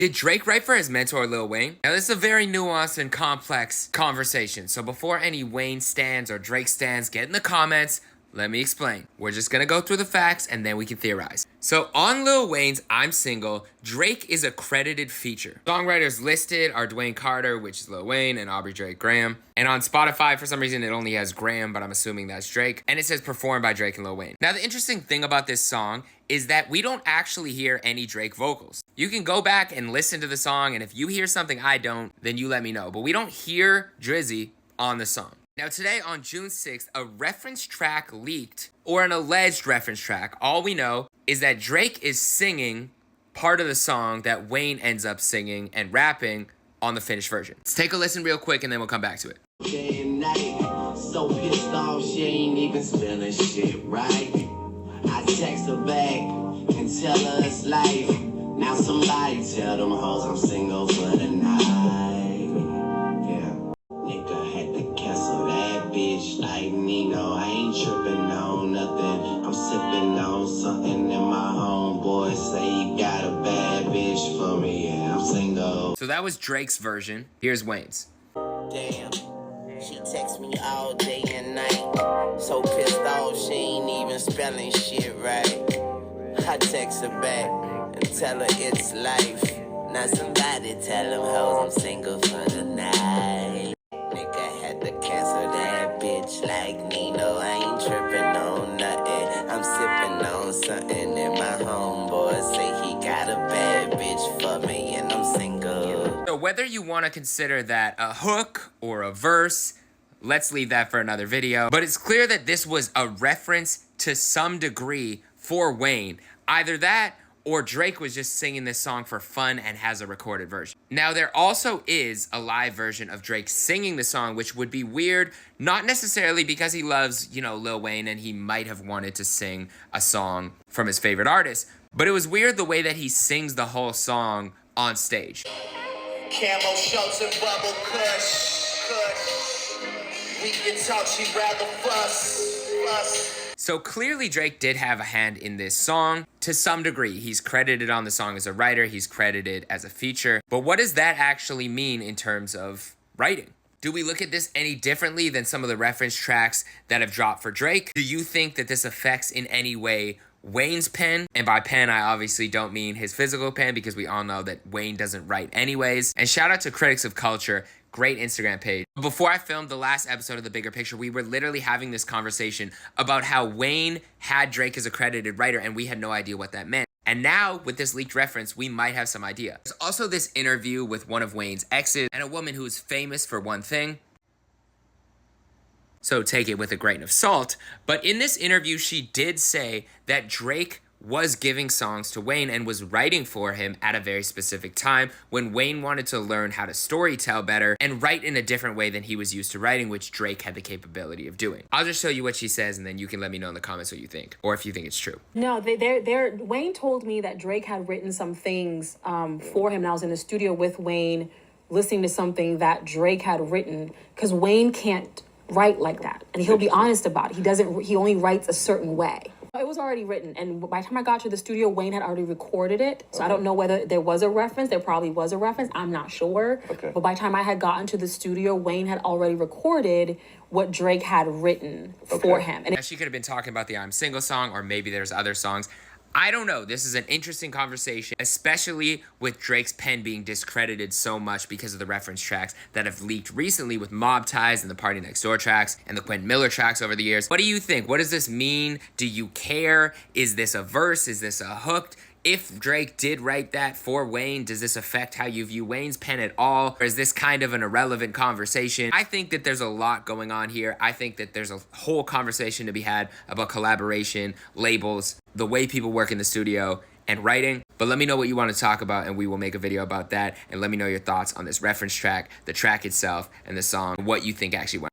Did Drake write for his mentor Lil Wayne? Now this is a very nuanced and complex conversation, so before any Wayne stans or Drake stans get in the comments, let me explain. We're just gonna go through the facts and then we can theorize. So on Lil Wayne's I'm Single, Drake is a credited feature. Songwriters listed are Dwayne Carter, which is Lil Wayne, and Aubrey Drake Graham. And on Spotify, for some reason, it only has Graham, but I'm assuming that's Drake. And it says performed by Drake and Lil Wayne. Now the interesting thing about this song is that we don't actually hear any Drake vocals. You can go back and listen to the song, and if you hear something I don't, then you let me know. But we don't hear Drizzy on the song. Now today on June 6th, a reference track leaked, or an alleged reference track. All we know is that Drake is singing part of the song that Wayne ends up singing and rapping on the finished version. Let's take a listen real quick and then we'll come back to it. Day and night, so pissed off she ain't even spilling shit, right? I text her back and tell her it's life. Now somebody tell them hoes I'm single for the night. Yeah, nigga had to cancel that bitch like Nino. I ain't tripping on nothing. I'm sipping on something and my homeboy say he got a bad bitch for me. Yeah, I'm single. So that was Drake's version. Here's Wayne's. Damn. She texts me all day and night. So pissed off she ain't even spelling shit right. I text her back and tell her it's life. Now somebody tell them hoes I'm single for the night. Nigga had to cancel that bitch like Nino. I ain't tripping on nothing. I'm sipping on something and my homeboy say he got a bad bitch for me and I'm single. So whether you want to consider that a hook or a verse, let's leave that for another video. But it's clear that this was a reference to some degree for Wayne. Either that or Drake was just singing this song for fun and has a recorded version. Now there also is a live version of Drake singing the song, which would be weird, not necessarily because he loves, Lil Wayne and he might have wanted to sing a song from his favorite artist, but it was weird the way that he sings the whole song on stage. Camo shorts and bubble kush. We can talk, she rather fuss. So clearly Drake did have a hand in this song to some degree. He's credited on the song as a writer, he's credited as a feature. But what does that actually mean in terms of writing? Do we look at this any differently than some of the reference tracks that have dropped for Drake? Do you think that this affects in any way Wayne's pen? And by pen, I obviously don't mean his physical pen because we all know that Wayne doesn't write anyways. And shout out to Critics of Culture, great Instagram page. Before I filmed the last episode of The Bigger Picture, we were literally having this conversation about how Wayne had Drake as a credited writer and we had no idea what that meant. And now, with this leaked reference, we might have some idea. There's also this interview with one of Wayne's exes and a woman who is famous for one thing. So take it with a grain of salt. But in this interview, she did say that Drake was giving songs to Wayne and was writing for him at a very specific time when Wayne wanted to learn how to storytell better and write in a different way than he was used to writing, which Drake had the capability of doing. I'll just show you what she says and then you can let me know in the comments what you think, or if you think it's true. No, Wayne told me that Drake had written some things for him, and I was in the studio with Wayne listening to something that Drake had written, because Wayne can't write like that, and he'll be honest about it. He only writes a certain way. It was already written, and by the time I got to the studio, Wayne had already recorded it. So I don't know whether there was a reference. There probably was a reference. I'm not sure. Okay. But by the time I had gotten to the studio, Wayne had already recorded what Drake had written for him. And she could have been talking about the I'm Single song, or maybe there's other songs. I don't know. This is an interesting conversation, especially with Drake's pen being discredited so much because of the reference tracks that have leaked recently with Mob Ties and the Party Next Door tracks and the Quentin Miller tracks over the years. What do you think? What does this mean? Do you care? Is this a verse? Is this a hook? If Drake did write that for Wayne, does this affect how you view Wayne's pen at all? Or is this kind of an irrelevant conversation? I think that there's a lot going on here. I think that there's a whole conversation to be had about collaboration, labels, the way people work in the studio, and writing. But let me know what you want to talk about and we will make a video about that. And let me know your thoughts on this reference track, the track itself, and the song, what you think actually went